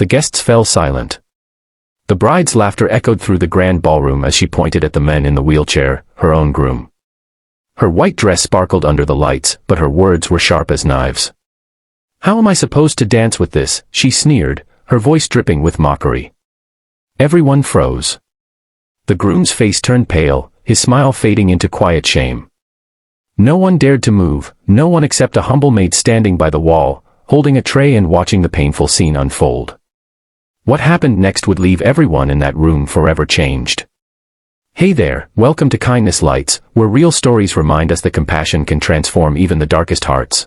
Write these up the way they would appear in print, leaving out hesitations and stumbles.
The guests fell silent. The bride's laughter echoed through the grand ballroom as she pointed at the men in the wheelchair, her own groom. Her white dress sparkled under the lights, but her words were sharp as knives. "How am I supposed to dance with this?" she sneered, her voice dripping with mockery. Everyone froze. The groom's face turned pale, his smile fading into quiet shame. No one dared to move, no one except a humble maid standing by the wall, holding a tray and watching the painful scene unfold. What happened next would leave everyone in that room forever changed. Hey there, welcome to Kindness Lights, where real stories remind us that compassion can transform even the darkest hearts.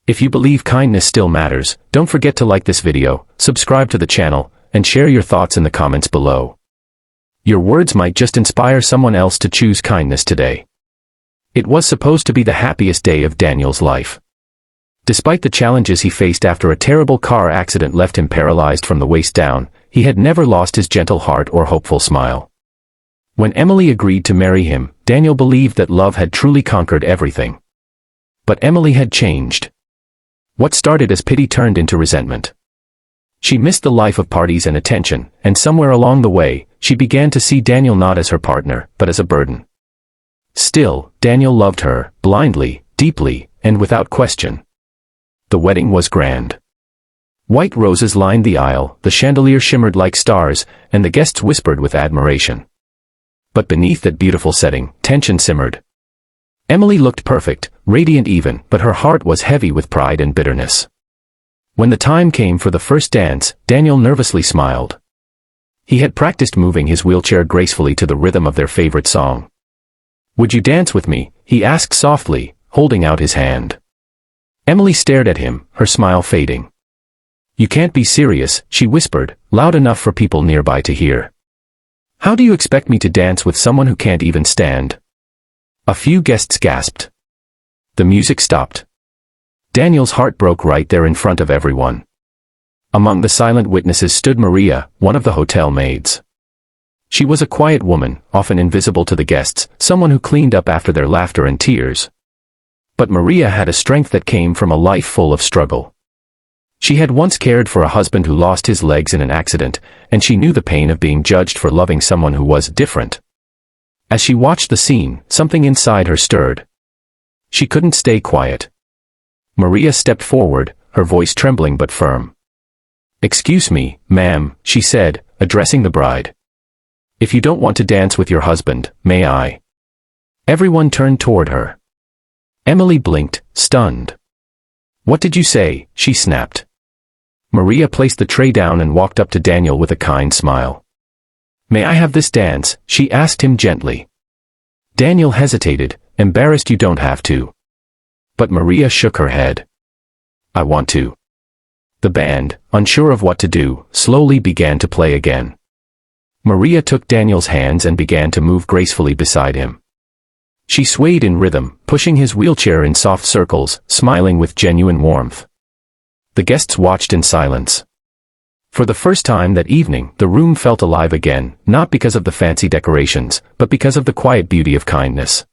If you believe kindness still matters, don't forget to like this video, subscribe to the channel, and share your thoughts in the comments below. Your words might just inspire someone else to choose kindness today. It was supposed to be the happiest day of Daniel's life. Despite the challenges he faced after a terrible car accident left him paralyzed from the waist down, he had never lost his gentle heart or hopeful smile. When Emily agreed to marry him, Daniel believed that love had truly conquered everything. But Emily had changed. What started as pity turned into resentment. She missed the life of parties and attention, and somewhere along the way, she began to see Daniel not as her partner, but as a burden. Still, Daniel loved her, blindly, deeply, and without question. The wedding was grand. White roses lined the aisle, the chandelier shimmered like stars, and the guests whispered with admiration. But beneath that beautiful setting, tension simmered. Emily looked perfect, radiant even, but her heart was heavy with pride and bitterness. When the time came for the first dance, Daniel nervously smiled. He had practiced moving his wheelchair gracefully to the rhythm of their favorite song. "Would you dance with me?" he asked softly, holding out his hand. Emily stared at him, her smile fading. "You can't be serious," she whispered, loud enough for people nearby to hear. "How do you expect me to dance with someone who can't even stand?" A few guests gasped. The music stopped. Daniel's heart broke right there in front of everyone. Among the silent witnesses stood Maria, one of the hotel maids. She was a quiet woman, often invisible to the guests, someone who cleaned up after their laughter and tears. But Maria had a strength that came from a life full of struggle. She had once cared for a husband who lost his legs in an accident, and she knew the pain of being judged for loving someone who was different. As she watched the scene, something inside her stirred. She couldn't stay quiet. Maria stepped forward, her voice trembling but firm. "Excuse me, ma'am," she said, addressing the bride. "If you don't want to dance with your husband, may I?" Everyone turned toward her. Emily blinked, stunned. "What did you say?" she snapped. Maria placed the tray down and walked up to Daniel with a kind smile. "May I have this dance?" she asked him gently. Daniel hesitated, embarrassed. "You don't have to." But Maria shook her head. "I want to." The band, unsure of what to do, slowly began to play again. Maria took Daniel's hands and began to move gracefully beside him. She swayed in rhythm, pushing his wheelchair in soft circles, smiling with genuine warmth. The guests watched in silence. For the first time that evening, the room felt alive again, not because of the fancy decorations, but because of the quiet beauty of kindness.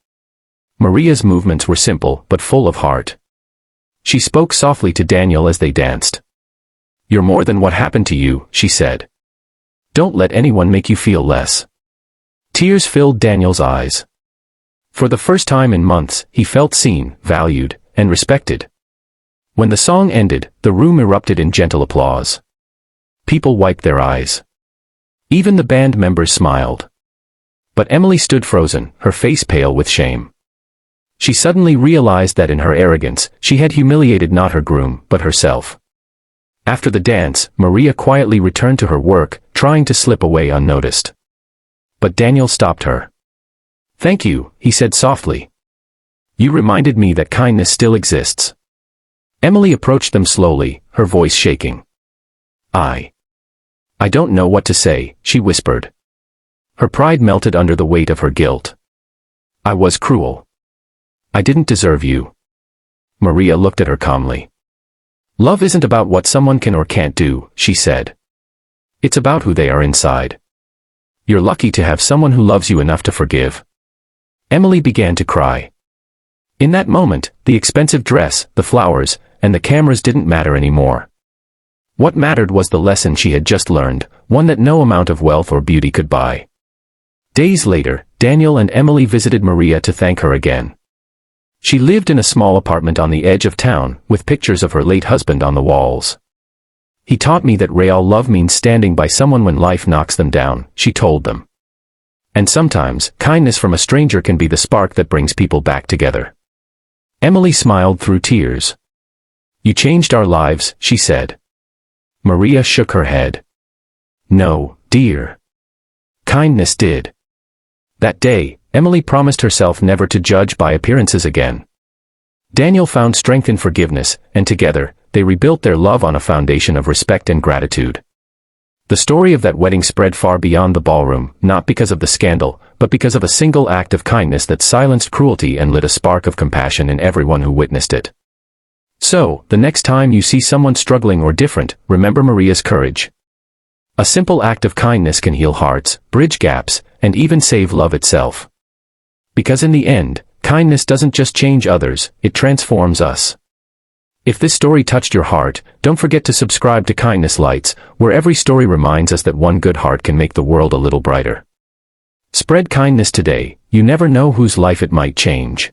Maria's movements were simple, but full of heart. She spoke softly to Daniel as they danced. "You're more than what happened to you," she said. "Don't let anyone make you feel less." Tears filled Daniel's eyes. For the first time in months, he felt seen, valued, and respected. When the song ended, the room erupted in gentle applause. People wiped their eyes. Even the band members smiled. But Emily stood frozen, her face pale with shame. She suddenly realized that in her arrogance, she had humiliated not her groom, but herself. After the dance, Maria quietly returned to her work, trying to slip away unnoticed. But Daniel stopped her. "Thank you," he said softly. "You reminded me that kindness still exists." Emily approached them slowly, her voice shaking. I don't know what to say," she whispered. Her pride melted under the weight of her guilt. "I was cruel. I didn't deserve you." Maria looked at her calmly. "Love isn't about what someone can or can't do," she said. "It's about who they are inside. You're lucky to have someone who loves you enough to forgive." Emily began to cry. In that moment, the expensive dress, the flowers, and the cameras didn't matter anymore. What mattered was the lesson she had just learned, one that no amount of wealth or beauty could buy. Days later, Daniel and Emily visited Maria to thank her again. She lived in a small apartment on the edge of town, with pictures of her late husband on the walls. He taught me that real love means standing by someone when life knocks them down, she told them. And sometimes, kindness from a stranger can be the spark that brings people back together. Emily smiled through tears. You changed our lives, she said. Maria shook her head. No, dear. Kindness did. That day, Emily promised herself never to judge by appearances again. Daniel found strength in forgiveness, and together, they rebuilt their love on a foundation of respect and gratitude. The story of that wedding spread far beyond the ballroom, not because of the scandal, but because of a single act of kindness that silenced cruelty and lit a spark of compassion in everyone who witnessed it. So, the next time you see someone struggling or different, remember Maria's courage. A simple act of kindness can heal hearts, bridge gaps, and even save love itself. Because in the end, kindness doesn't just change others, it transforms us. If this story touched your heart, don't forget to subscribe to Kindness Lights, where every story reminds us that one good heart can make the world a little brighter. Spread kindness today, you never know whose life it might change.